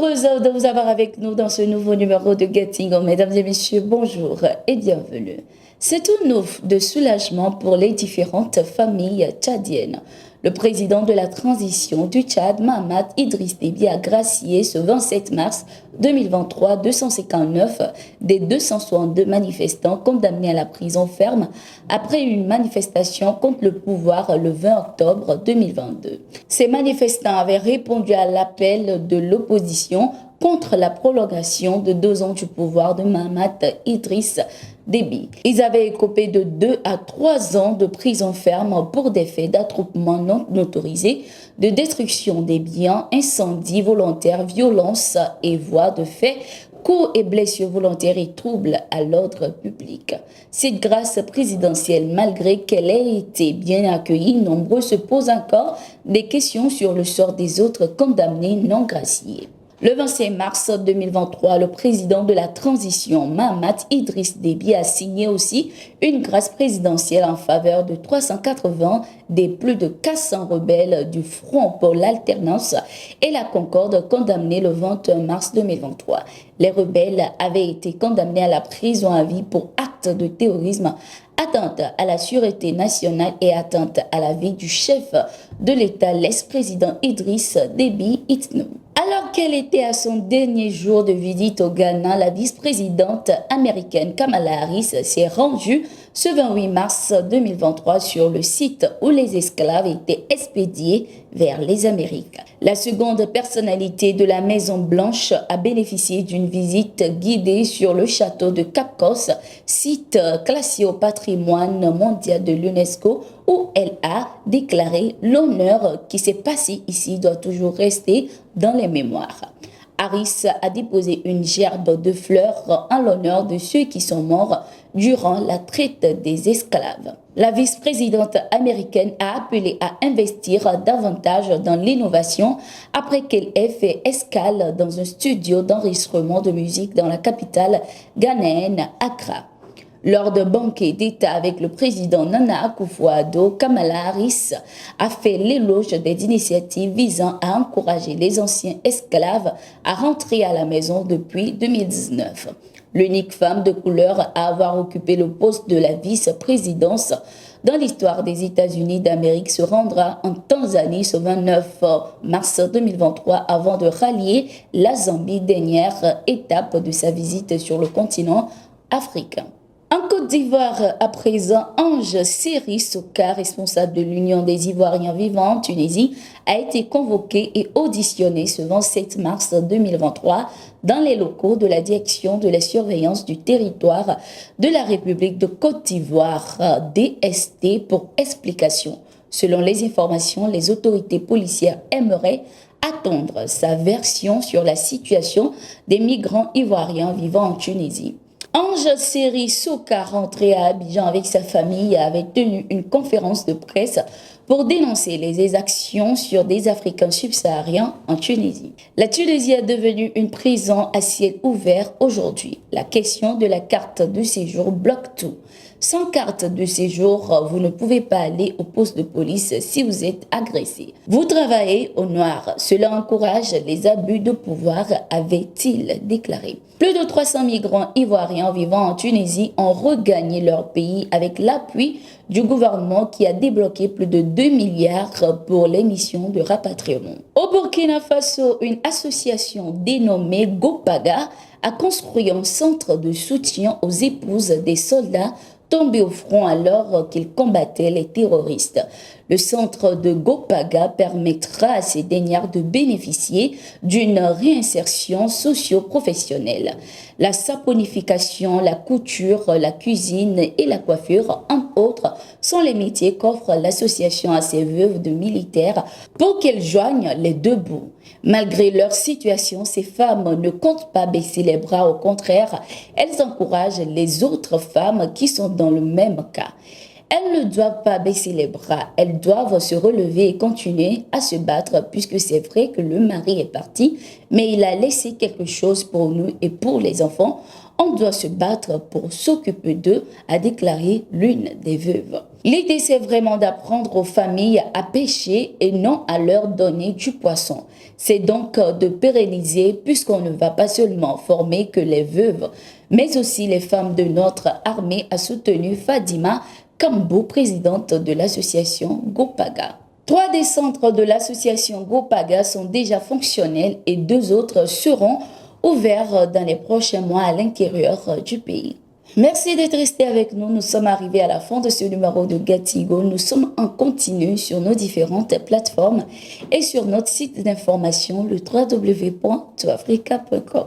Heureuse de vous avoir avec nous dans ce nouveau numéro de Getting Home. Mesdames et messieurs, bonjour et bienvenue. C'est une offre de soulagement pour les différentes familles tchadiennes. Le président de la transition du Tchad, Mahamat Idriss Déby, a gracié ce 27 mars 2023 259 des 262 manifestants condamnés à la prison ferme après une manifestation contre le pouvoir le 20 octobre 2022. Ces manifestants avaient répondu à l'appel de l'opposition contre la prolongation de 2 ans du pouvoir de Mahamat Idriss Déby. Ils avaient écopé de 2 à 3 ans de prison ferme pour des faits d'attroupement non autorisés, de destruction des biens, incendie volontaire, violence et voies de fait, coups et blessures volontaires et troubles à l'ordre public. Cette grâce présidentielle, malgré qu'elle ait été bien accueillie, nombreux se posent encore des questions sur le sort des autres condamnés non graciés. Le 25 mars 2023, le président de la transition, Mahamat Idriss Déby, a signé aussi une grâce présidentielle en faveur de 380 des plus de 400 rebelles du Front pour l'alternance et la concorde condamnés le 21 mars 2023. Les rebelles avaient été condamnés à la prison à vie pour actes de terrorisme, atteinte à la sûreté nationale et atteinte à la vie du chef de l'État, l'ex-président Idriss Déby Itno. Alors qu'elle était à son dernier jour de visite au Ghana, la vice-présidente américaine Kamala Harris s'est rendue ce 28 mars 2023 sur le site où les esclaves étaient expédiés vers les Amériques. La seconde personnalité de la Maison-Blanche a bénéficié d'une visite guidée sur le château de Cap Cos, site classé au patrimoine mondial de l'UNESCO, où elle a déclaré « L'honneur qui s'est passé ici doit toujours rester dans les mémoires ». Harris a déposé une gerbe de fleurs en l'honneur de ceux qui sont morts durant la traite des esclaves. La vice-présidente américaine a appelé à investir davantage dans l'innovation après qu'elle ait fait escale dans un studio d'enregistrement de musique dans la capitale ghanéenne, Accra. Lors d'un banquet d'État avec le président Nana Akufo-Addo, Kamala Harris a fait l'éloge des initiatives visant à encourager les anciens esclaves à rentrer à la maison depuis 2019. L'unique femme de couleur à avoir occupé le poste de la vice-présidence dans l'histoire des États-Unis d'Amérique se rendra en Tanzanie ce 29 mars 2023 avant de rallier la Zambie, dernière étape de sa visite sur le continent africain. En Côte d'Ivoire, à présent, Ange Seri Soka, responsable de l'Union des Ivoiriens vivant en Tunisie, a été convoqué et auditionné ce 27 mars 2023 dans les locaux de la Direction de la surveillance du territoire de la République de Côte d'Ivoire, DST, pour explication. Selon les informations, les autorités policières aimeraient attendre sa version sur la situation des migrants ivoiriens vivant en Tunisie. Ange Seri Soka, rentré à Abidjan avec sa famille, avait tenu une conférence de presse pour dénoncer les exactions sur des Africains subsahariens en Tunisie. La Tunisie est devenue une prison à ciel ouvert aujourd'hui. La question de la carte de séjour bloque tout. Sans carte de séjour, vous ne pouvez pas aller au poste de police si vous êtes agressé. Vous travaillez au noir. Cela encourage les abus de pouvoir, avait-il déclaré. Plus de 300 migrants ivoiriens vivant en Tunisie ont regagné leur pays avec l'appui du gouvernement qui a débloqué plus de 2 milliards pour les missions de rapatriement. Au Burkina Faso, une association dénommée Gopaga a construit un centre de soutien aux épouses des soldats tombés au front alors qu'ils combattaient les terroristes. Le centre de Gopaga permettra à ces dernières de bénéficier d'une réinsertion socio-professionnelle. La saponification, la couture, la cuisine et la coiffure, entre autres, sont les métiers qu'offre l'association à ces veuves de militaires pour qu'elles joignent les deux bouts. Malgré leur situation, ces femmes ne comptent pas baisser les bras. Au contraire, elles encouragent les autres femmes qui sont dans le même cas. Elles ne doivent pas baisser les bras, elles doivent se relever et continuer à se battre puisque c'est vrai que le mari est parti, mais il a laissé quelque chose pour nous et pour les enfants. On doit se battre pour s'occuper d'eux, a déclaré l'une des veuves. L'idée, c'est vraiment d'apprendre aux familles à pêcher et non à leur donner du poisson. C'est donc de pérenniser puisqu'on ne va pas seulement former que les veuves, mais aussi les femmes de notre armée, a soutenu Fadima Kambo, présidente de l'association Gopaga. 3 des centres de l'association Gopaga sont déjà fonctionnels et 2 autres seront ouverts dans les prochains mois à l'intérieur du pays. Merci d'être resté avec nous. Nous sommes arrivés à la fin de ce numéro de Gatigo. Nous sommes en continu sur nos différentes plateformes et sur notre site d'information, le www.toafrica.com.